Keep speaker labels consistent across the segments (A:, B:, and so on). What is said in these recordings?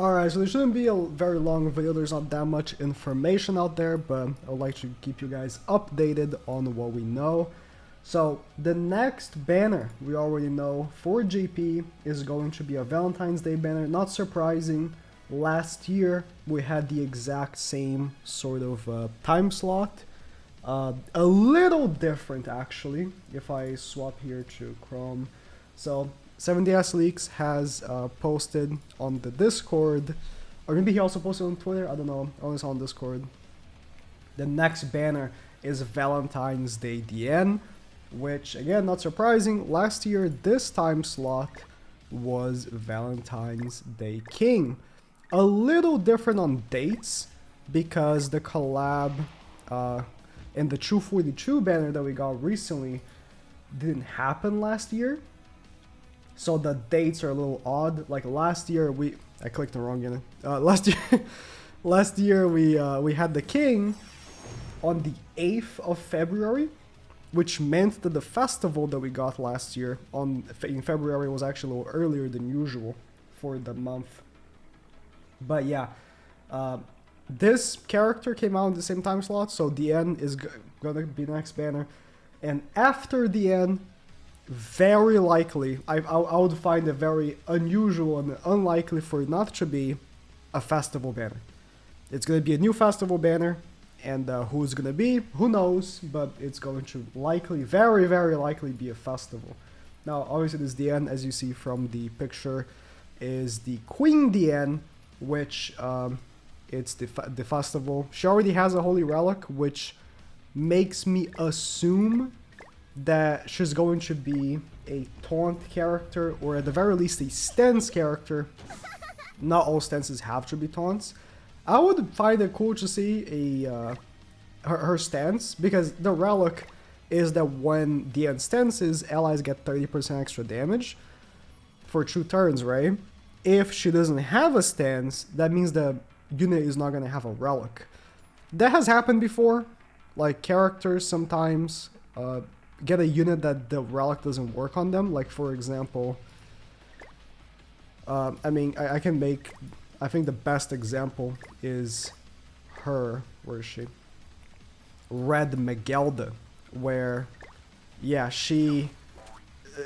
A: Alright, so there shouldn't be a very long video, there's not that much information out there, but I would like to keep you guys updated on what we know. So, the next banner we already know for JP is going to be a Valentine's Day banner. Not surprising, last year we had the exact same sort of time slot. A little different actually, if I swap here to Chrome. So, 7DS Leaks has posted on the Discord, or maybe he also posted on Twitter, I don't know, I only saw on Discord. The next banner is Valentine's Day Diane, which again, not surprising, last year this time slot was Valentine's Day King. A little different on dates, because the collab and the 242 banner that we got recently didn't happen last year. So the dates are a little odd. Like last year, I clicked the wrong unit. Last year we had the king on the 8th of February, which meant that the festival that we got last year in February was actually a little earlier than usual for the month. But yeah, this character came out in the same time slot, so Diane is gonna be the next banner, and after Diane, very likely, I would find it very unusual and unlikely for it not to be a festival banner. It's going to be a new festival banner, and who's going to be, who knows, but it's going to likely, very, very likely be a festival. Now, obviously this Diane, as you see from the picture, is the Queen Diane, which it's the festival. She already has a Holy Relic, which makes me assume that she's going to be a taunt character, or at the very least a stance character. Not all stances have to be taunts. I would find it cool to see her stance, because the relic is that when Diane stances, allies get 30% extra damage for 2 turns, right? If she doesn't have a stance, that means the unit is not going to have a relic. That has happened before. Like, characters sometimes get a unit that the relic doesn't work on them. Like, for example, I mean, I can make, I think the best example is her, where is she? Red Megelda, where, yeah, she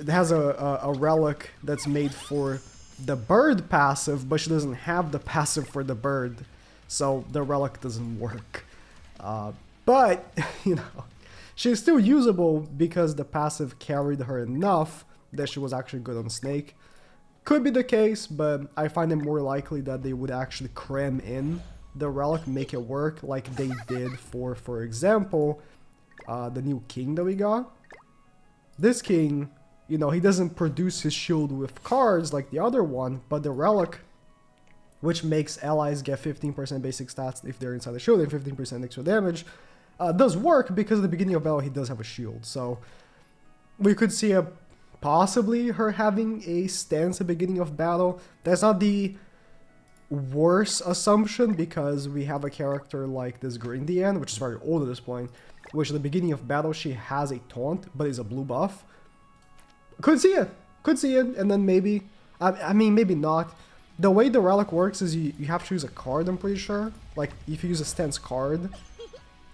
A: has a relic that's made for the bird passive, but she doesn't have the passive for the bird, so the relic doesn't work. But, you know, she's still usable because the passive carried her enough that she was actually good on Snake. Could be the case, but I find it more likely that they would actually cram in the relic, make it work like they did for example, the new king that we got. This king, you know, he doesn't produce his shield with cards like the other one, but the relic, which makes allies get 15% basic stats if they're inside the shield and 15% extra damage, does work because at the beginning of battle he does have a shield. So we could see possibly her having a stance at the beginning of battle. That's not the worst assumption, because we have a character like this Green Diane, which is very old at this point, which at the beginning of battle she has a taunt but is a blue buff. Could see it, and then maybe, I mean maybe not. The way the relic works is you have to use a card, I'm pretty sure. Like, if you use a stance card,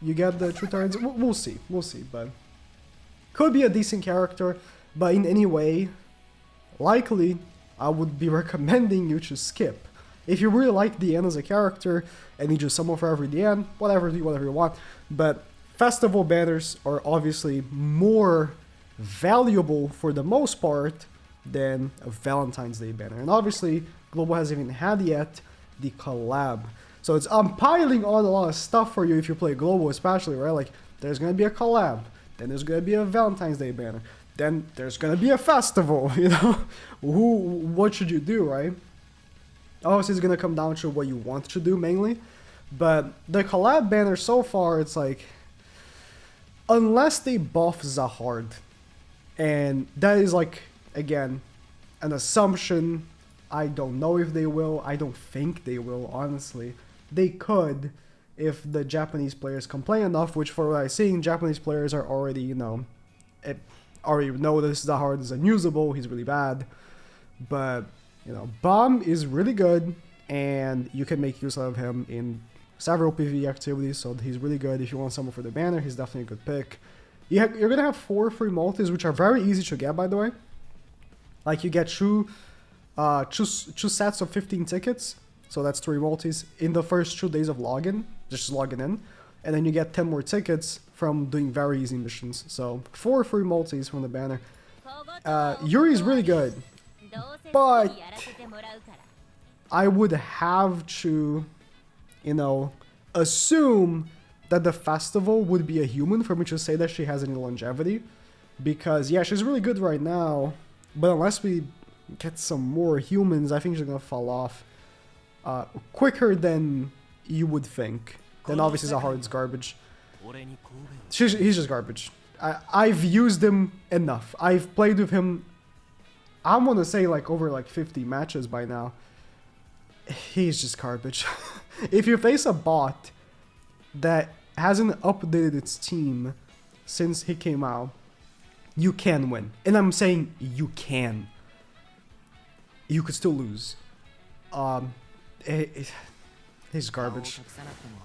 A: you get the 2 turns. We'll see, but could be a decent character. But in any way, likely, I would be recommending you to skip. If you really like Diane as a character and you just summon for every Diane, whatever, do whatever you want. But festival banners are obviously more valuable for the most part than a Valentine's Day banner. And obviously, Global hasn't even had yet the collab. So I'm piling on a lot of stuff for you if you play Global especially, right? Like, there's going to be a collab, then there's going to be a Valentine's Day banner, then there's going to be a festival, you know? What should you do, right? Obviously, it's going to come down to what you want to do mainly. But the collab banner so far, it's like, unless they buff Zahard, and that is like, again, an assumption. I don't know if they will. I don't think they will, honestly. They could if the Japanese players complain enough, which for what I'm seeing, Japanese players are already, you know, already know this Zahard is unusable, he's really bad. But, you know, Bomb is really good, and you can make use of him in several PvE activities, so he's really good. If you want someone for the banner, he's definitely a good pick. You're gonna have 4 free multis, which are very easy to get, by the way. Like, you get two sets of 15 tickets, so that's 3 multis in the first 2 days of login, just logging in, and then you get 10 more tickets from doing very easy missions. So 4 free multis from the banner. Yuri's really good, but I would have to, you know, assume that the festival would be a human for me to say that she has any longevity. Because, yeah, she's really good right now, but unless we get some more humans, I think she's gonna fall off quicker than you would think. Then obviously Zahar's garbage. He's just garbage. I've used him enough. I've played with him, I want to say, like, over like 50 matches by now. He's just garbage. If you face a bot that hasn't updated its team since he came out, you can win. And I'm saying you can. You could still lose. He's garbage.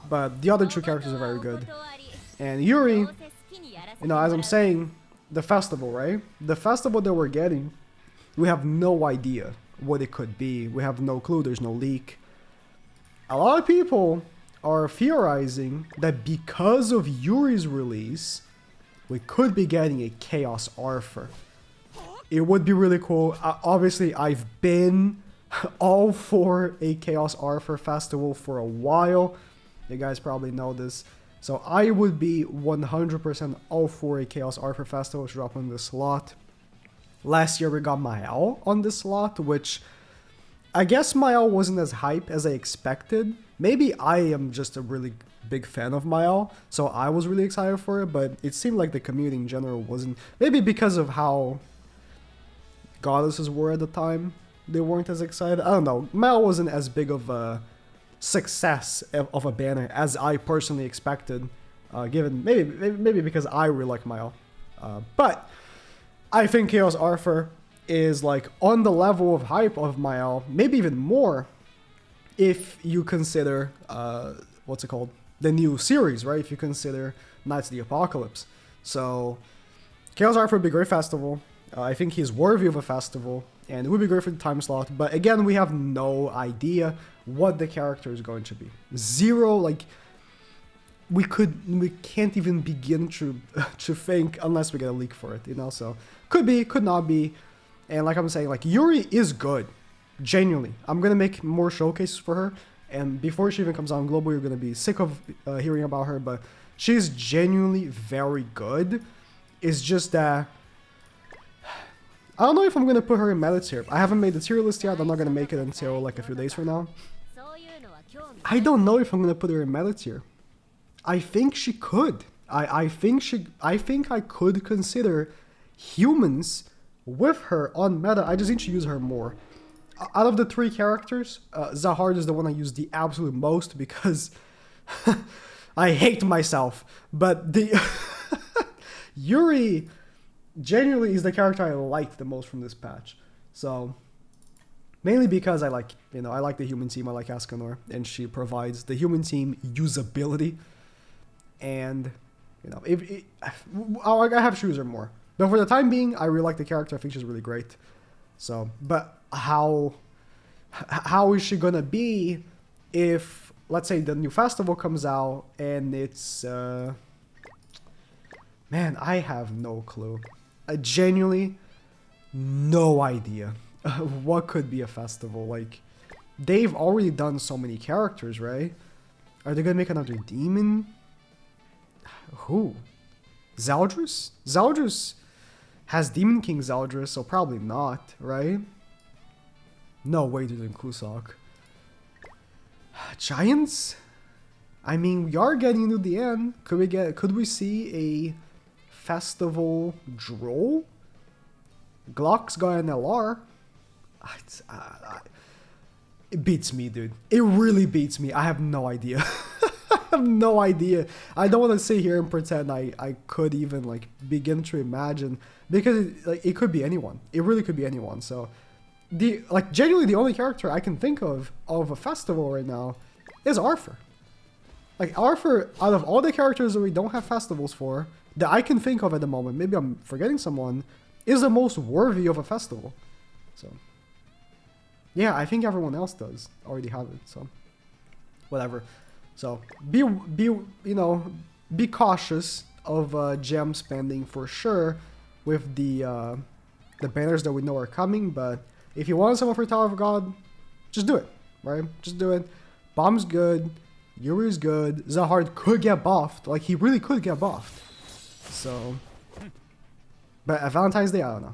A: But the other 2 characters are very good. And Yuri, you know, as I'm saying, the festival, right? The festival that we're getting, we have no idea what it could be. We have no clue. There's no leak. A lot of people are theorizing that because of Yuri's release, we could be getting a Chaos Arthur. It would be really cool. Obviously, I've been all for a Chaos Arthur festival for a while. You guys probably know this. So I would be 100% all for a Chaos Arthur festival to drop on this slot. Last year we got Mael on this slot, which I guess Mael wasn't as hype as I expected. Maybe I am just a really big fan of Mael, so I was really excited for it, but it seemed like the community in general wasn't. Maybe because of how goddesses were at the time, they weren't as excited. I don't know. Mael wasn't as big of a success of a banner as I personally expected, given maybe because I really like Mael. But I think Chaos Arthur is like on the level of hype of Mael, maybe even more, if you consider what's it called, the new series, right? If you consider Knights of the Apocalypse. So Chaos Arthur would be a great festival. I think he's worthy of a festival, and it would be great for the time slot. But again, we have no idea what the character is going to be. Zero, like, we can't even begin to think unless we get a leak for it, you know? So could be, could not be. And like I'm saying, like, Yuri is good. Genuinely. I'm gonna make more showcases for her, and before she even comes out on Global, you're gonna be sick of hearing about her, but she's genuinely very good. It's just that I don't know if I'm gonna put her in meta tier. I haven't made the tier list yet. I'm not gonna make it until like a few days from now. I don't know if I'm gonna put her in meta tier. I think she could. I think I could consider humans with her on meta. I just need to use her more. Out of the 3 characters, Zahar is the one I use the absolute most because I hate myself. But the Yuri genuinely is the character I liked the most from this patch. So mainly because I like, you know, I like the human team, I like Ascanor, and she provides the human team usability. And, you know, I have to choose her more. But for the time being, I really like the character. I think she's really great. So, but how is she gonna be if, let's say, the new festival comes out and it's man, I have no clue. I genuinely no idea what could be a festival. Like, they've already done so many characters, right? Are they gonna make another demon? Who? Zeldris? Zeldris has Demon King Zeldris, so probably not, right? No way they're doing Kusok. Giants? I mean, we are getting into the end. Could we see a festival droll? Glock's got an LR. It beats me, dude. It really beats me. I have no idea. I have no idea. I don't want to sit here and pretend I could even like begin to imagine, because it could be anyone. It really could be anyone. So genuinely the only character I can think of a festival right now is Arthur. Like Arthur, out of all the characters that we don't have festivals for, that I can think of at the moment, maybe I'm forgetting someone, is the most worthy of a festival. So yeah, I think everyone else does already have it. So whatever. So be cautious of gem spending for sure with the banners that we know are coming. But if you want someone for Tower of God, just do it, right? Just do it. Bomb's good. Yuri's good. Zahard could get buffed. Like, he really could get buffed. So, but at Valentine's Day, I don't know.